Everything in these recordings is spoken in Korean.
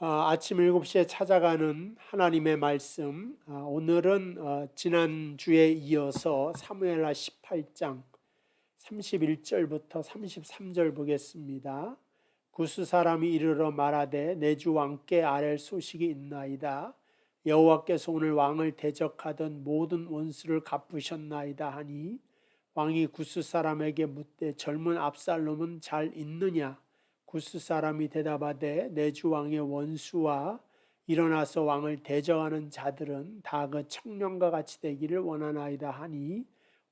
아침 7시에 찾아가는 하나님의 말씀, 오늘은 지난주에 이어서 사무엘하 18장 31절부터 33절 보겠습니다. 구스 사람이 이르러 말하되 내 주 왕께 아랠 소식이 있나이다. 여호와께서 오늘 왕을 대적하던 모든 원수를 갚으셨나이다 하니 왕이 구스 사람에게 묻되 젊은 압살롬은 잘 있느냐? 구스 사람이 대답하되 내 주 왕의 원수와 일어나서 왕을 대적하는 자들은 다 그 청년과 같이 되기를 원하나이다 하니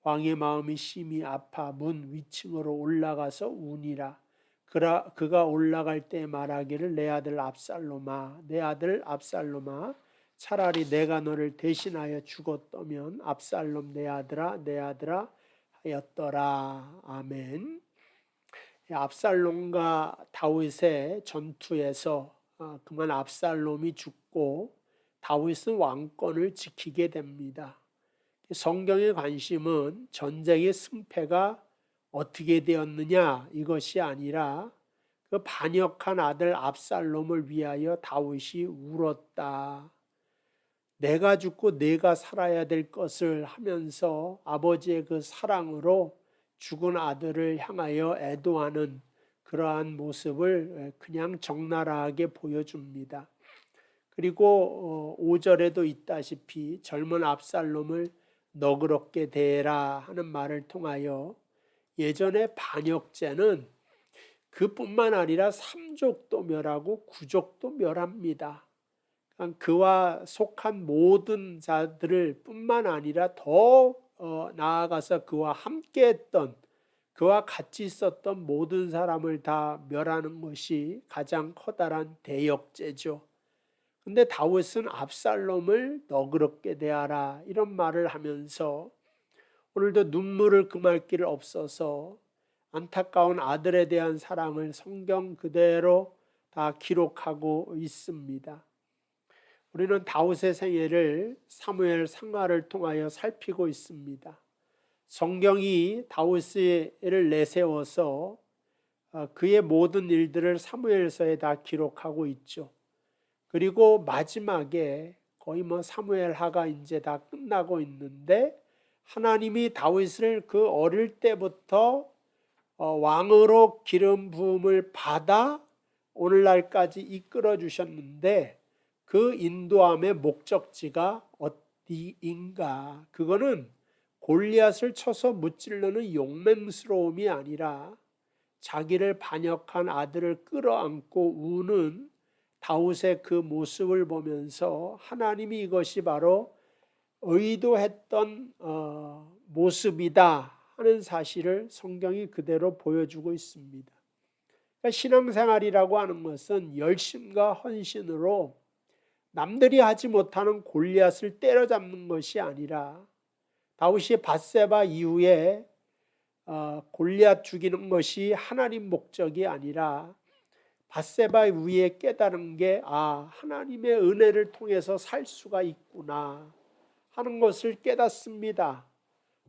왕의 마음이 심히 아파 문 위층으로 올라가서 우니라. 그가 올라갈 때 말하기를 내 아들 압살롬아, 내 아들 압살롬아, 차라리 내가 너를 대신하여 죽었다면 압살롬 내 아들아, 내 아들아 하였더라. 아멘. 압살롬과 다윗의 전투에서 그만 압살롬이 죽고 다윗은 왕권을 지키게 됩니다. 성경의 관심은 전쟁의 승패가 어떻게 되었느냐 이것이 아니라 그 반역한 아들 압살롬을 위하여 다윗이 울었다. 내가 죽고 내가 살아야 될 것을 하면서 아버지의 그 사랑으로 죽은 아들을 향하여 애도하는 그러한 모습을 그냥 적나라하게 보여줍니다. 그리고 5절에도 있다시피 젊은 압살롬을 너그럽게 대해라 하는 말을 통하여 예전의 반역죄는 그뿐만 아니라 삼족도 멸하고 구족도 멸합니다. 그와 속한 모든 자들을 뿐만 아니라 더 나아가서 그와 함께 했던, 그와 같이 있었던 모든 사람을 다 멸하는 것이 가장 커다란 대역죄죠. 근데 다윗은 압살롬을 너그럽게 대하라 이런 말을 하면서 오늘도 눈물을 금할 길 없어서 안타까운 아들에 대한 사랑을 성경 그대로 다 기록하고 있습니다. 우리는 다윗의 생애를 사무엘 상하를 통하여 살피고 있습니다. 성경이 다윗을 내세워서 그의 모든 일들을 사무엘서에 다 기록하고 있죠. 그리고 마지막에 거의 사무엘하가 이제 다 끝나고 있는데 하나님이 다윗을 그 어릴 때부터 왕으로 기름 부음을 받아 오늘날까지 이끌어 주셨는데 그 인도함의 목적지가 어디인가? 그거는 골리앗을 쳐서 무찌르는 용맹스러움이 아니라 자기를 반역한 아들을 끌어안고 우는 다윗의 그 모습을 보면서 하나님이 이것이 바로 의도했던 모습이다 하는 사실을 성경이 그대로 보여주고 있습니다. 그러니까 신앙생활이라고 하는 것은 열심과 헌신으로 남들이 하지 못하는 골리앗을 때려잡는 것이 아니라 다윗이 밧세바 이후에 골리앗 죽이는 것이 하나님 목적이 아니라 밧세바 위에 깨달은 게 하나님의 은혜를 통해서 살 수가 있구나 하는 것을 깨닫습니다.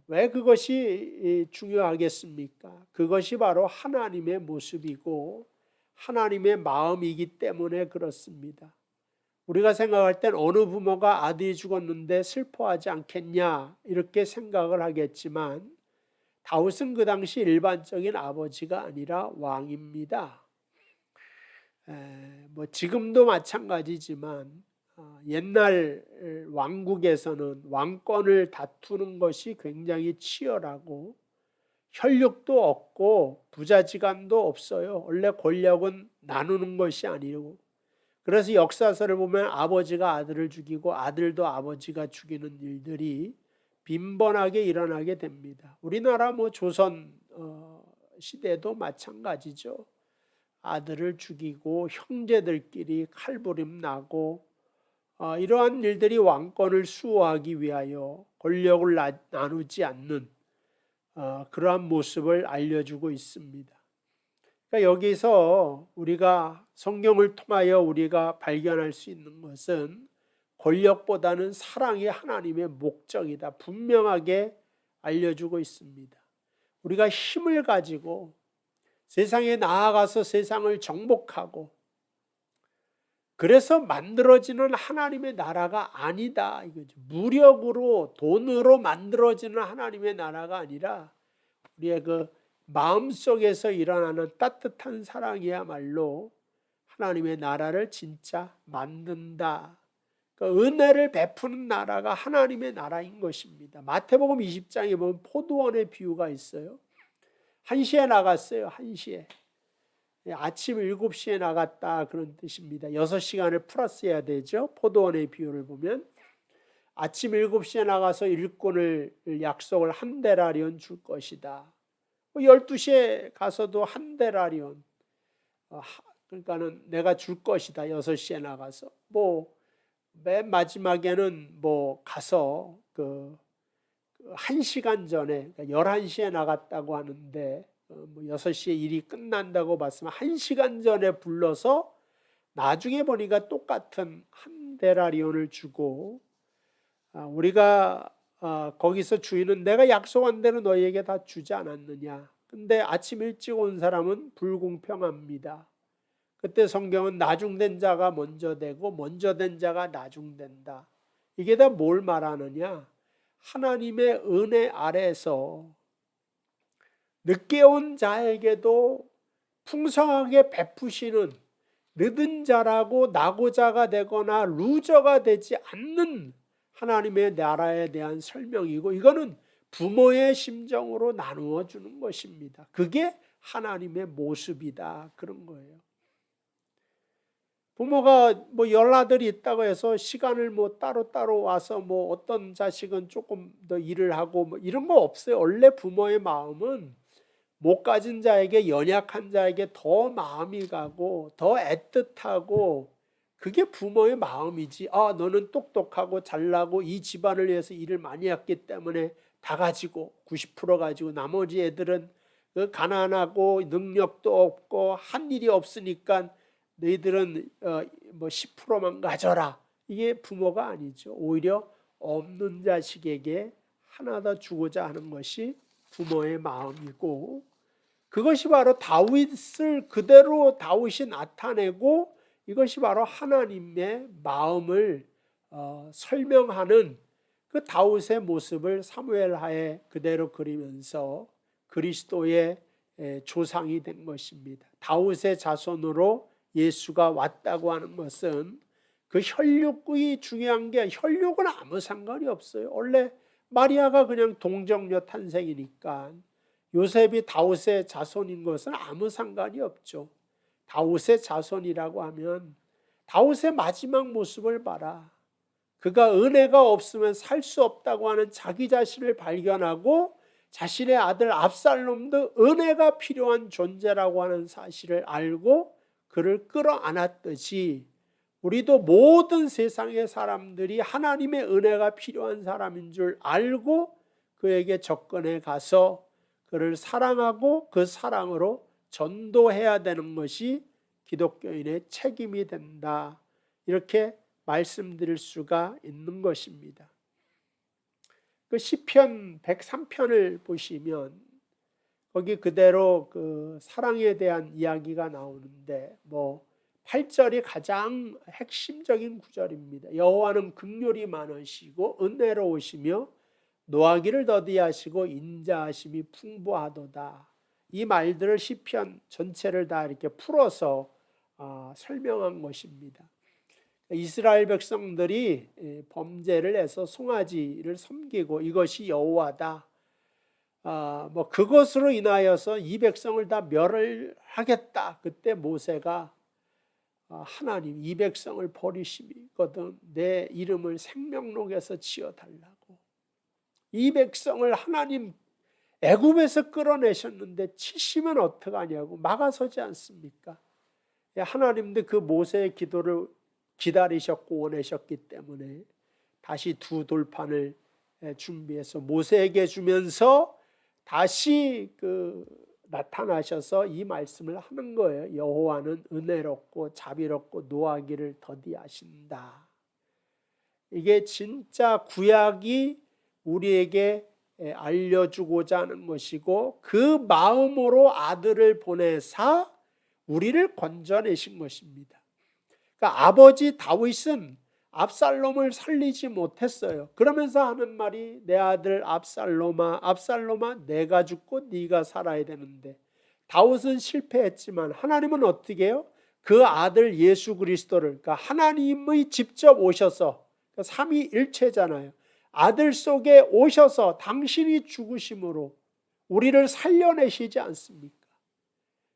왜 그것이 중요하겠습니까? 그것이 바로 하나님의 모습이고 하나님의 마음이기 때문에 그렇습니다. 우리가 생각할 땐 어느 부모가 아들이 죽었는데 슬퍼하지 않겠냐 이렇게 생각을 하겠지만 다윗은 그 당시 일반적인 아버지가 아니라 왕입니다. 지금도 마찬가지지만 옛날 왕국에서는 왕권을 다투는 것이 굉장히 치열하고 혈육도 없고 부자지간도 없어요. 원래 권력은 나누는 것이 아니고 그래서 역사서를 보면 아버지가 아들을 죽이고 아들도 아버지가 죽이는 일들이 빈번하게 일어나게 됩니다. 우리나라 조선 시대도 마찬가지죠. 아들을 죽이고 형제들끼리 칼부림 나고 이러한 일들이 왕권을 수호하기 위하여 권력을 나누지 않는 그러한 모습을 알려주고 있습니다. 그러니까 여기서 우리가 성경을 통하여 우리가 발견할 수 있는 것은 권력보다는 사랑이 하나님의 목적이다. 분명하게 알려주고 있습니다. 우리가 힘을 가지고 세상에 나아가서 세상을 정복하고 그래서 만들어지는 하나님의 나라가 아니다 이거죠. 무력으로 돈으로 만들어지는 하나님의 나라가 아니라 우리의 그 마음속에서 일어나는 따뜻한 사랑이야말로 하나님의 나라를 진짜 만든다. 그 은혜를 베푸는 나라가 하나님의 나라인 것입니다. 마태복음 20장에 보면 포도원의 비유가 있어요. 1시에 나갔어요. 1시에. 아침 7시에 나갔다 그런 뜻입니다. 6시간을 플러스해야 되죠. 포도원의 비유를 보면 아침 7시에 나가서 일꾼을 약속을 1데나리온 줄 것이다. 12시에 가서도 1데나리온, 그러니까는 내가 줄 것이다. 6시에 나가서 맨 마지막에는 가서 1시간 전에 11시에 나갔다고 하는데 6시에 일이 끝난다고 봤으면 1시간 전에 불러서 나중에 보니까 똑같은 1데나리온을 주고 우리가 거기서 주인은 내가 약속한 대로 너희에게 다 주지 않았느냐. 근데 아침 일찍 온 사람은 불공평합니다. 그때 성경은 나중된 자가 먼저 되고 먼저 된 자가 나중된다. 이게 다 뭘 말하느냐. 하나님의 은혜 아래에서 늦게 온 자에게도 풍성하게 베푸시는 늦은 자라고 낙오자가 되거나 루저가 되지 않는 하나님의 나라에 대한 설명이고 이거는 부모의 심정으로 나누어 주는 것입니다. 그게 하나님의 모습이다 그런 거예요. 부모가 열아들이 있다고 해서 시간을 따로 와서 어떤 자식은 조금 더 일을 하고 이런 거 없어요. 원래 부모의 마음은 못 가진 자에게 연약한 자에게 더 마음이 가고 더 애틋하고 그게 부모의 마음이지. 너는 똑똑하고 잘나고 이 집안을 위해서 일을 많이 했기 때문에 다 가지고 90% 가지고 나머지 애들은 가난하고 능력도 없고 한 일이 없으니까 너희들은 10%만 가져라. 이게 부모가 아니죠. 오히려 없는 자식에게 하나 더 주고자 하는 것이 부모의 마음이고 그것이 바로 다윗을 그대로 다윗이 나타내고 이것이 바로 하나님의 마음을 설명하는 그 다윗의 모습을 사무엘하에 그대로 그리면서 그리스도의 조상이 된 것입니다. 다윗의 자손으로 예수가 왔다고 하는 것은 그 혈육이 중요한 게 혈육은 아무 상관이 없어요. 원래 마리아가 그냥 동정녀 탄생이니까 요셉이 다윗의 자손인 것은 아무 상관이 없죠. 다윗의 자손이라고 하면 다윗의 마지막 모습을 봐라. 그가 은혜가 없으면 살 수 없다고 하는 자기 자신을 발견하고 자신의 아들 압살롬도 은혜가 필요한 존재라고 하는 사실을 알고 그를 끌어안았듯이 우리도 모든 세상의 사람들이 하나님의 은혜가 필요한 사람인 줄 알고 그에게 접근해 가서 그를 사랑하고 그 사랑으로 전도해야 되는 것이 기독교인의 책임이 된다. 이렇게 말씀드릴 수가 있는 것입니다. 그 시편 103편을 보시면 거기 그대로 그 사랑에 대한 이야기가 나오는데 8절이 가장 핵심적인 구절입니다. 여호와는 긍휼이 많으시고 은혜로우시며 노하기를 더디하시고 인자하심이 풍부하도다. 이 말들을 시편 전체를 다 이렇게 풀어서 설명한 것입니다. 이스라엘 백성들이 범죄를 해서 송아지를 섬기고 이것이 여호와다. 그것으로 인하여서 이 백성을 다 멸하겠다. 그때 모세가 하나님 이 백성을 버리시거든 내 이름을 생명록에서 지어달라고. 이 백성을 하나님 애굽에서 끌어내셨는데 치시면 어떡하냐고 막아서지 않습니까? 하나님도 그 모세의 기도를 기다리셨고 원하셨기 때문에 다시 두 돌판을 준비해서 모세에게 주면서 다시 나타나셔서 이 말씀을 하는 거예요. 여호와는 은혜롭고 자비롭고 노하기를 더디하신다. 이게 진짜 구약이 우리에게 알려주고자 하는 것이고 그 마음으로 아들을 보내사 우리를 건져내신 것입니다. 그러니까 아버지 다윗은 압살롬을 살리지 못했어요. 그러면서 하는 말이 내 아들 압살롬아 압살롬아 내가 죽고 네가 살아야 되는데 다윗은 실패했지만 하나님은 어떻게 해요? 그 아들 예수 그리스도를 그러니까 하나님의 직접 오셔서 그러니까 삼위일체잖아요. 아들 속에 오셔서 당신이 죽으심으로 우리를 살려내시지 않습니까?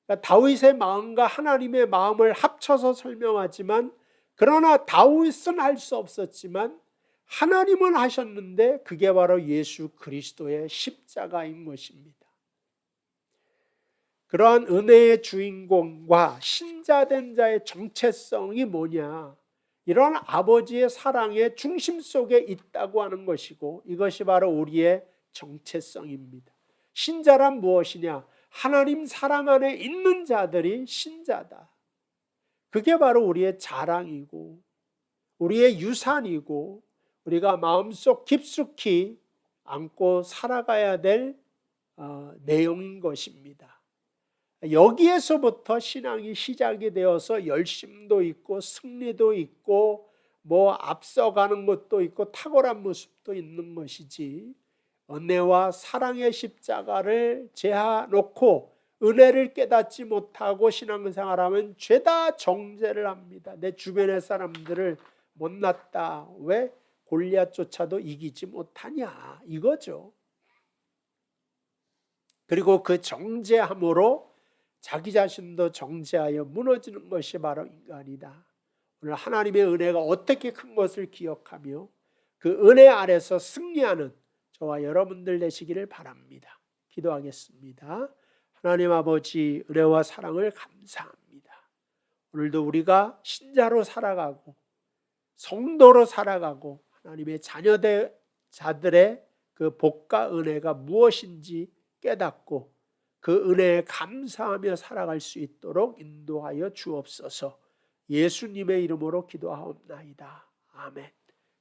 그러니까 다윗의 마음과 하나님의 마음을 합쳐서 설명하지만 그러나 다윗은 할 수 없었지만 하나님은 하셨는데 그게 바로 예수 그리스도의 십자가인 것입니다. 그러한 은혜의 주인공과 신자된 자의 정체성이 뭐냐? 이런 아버지의 사랑의 중심 속에 있다고 하는 것이고 이것이 바로 우리의 정체성입니다. 신자란 무엇이냐? 하나님 사랑 안에 있는 자들이 신자다. 그게 바로 우리의 자랑이고 우리의 유산이고 우리가 마음속 깊숙이 안고 살아가야 될 내용인 것입니다. 여기에서부터 신앙이 시작이 되어서 열심도 있고 승리도 있고 앞서가는 것도 있고 탁월한 모습도 있는 것이지 은혜와 사랑의 십자가를 제하놓고 은혜를 깨닫지 못하고 신앙생활하면 죄다 정죄를 합니다. 내 주변의 사람들을 못났다. 왜? 골리앗조차도 이기지 못하냐 이거죠. 그리고 그 정죄함으로 자기 자신도 정죄하여 무너지는 것이 바로 인간이다. 오늘 하나님의 은혜가 어떻게 큰 것을 기억하며 그 은혜 아래서 승리하는 저와 여러분들 되시기를 바랍니다. 기도하겠습니다. 하나님 아버지 은혜와 사랑을 감사합니다. 오늘도 우리가 신자로 살아가고 성도로 살아가고 하나님의 자녀자들의 그 복과 은혜가 무엇인지 깨닫고 그 은혜에 감사하며 살아갈 수 있도록 인도하여 주옵소서. 예수님의 이름으로 기도하옵나이다. 아멘.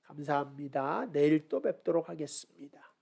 감사합니다. 내일 또 뵙도록 하겠습니다.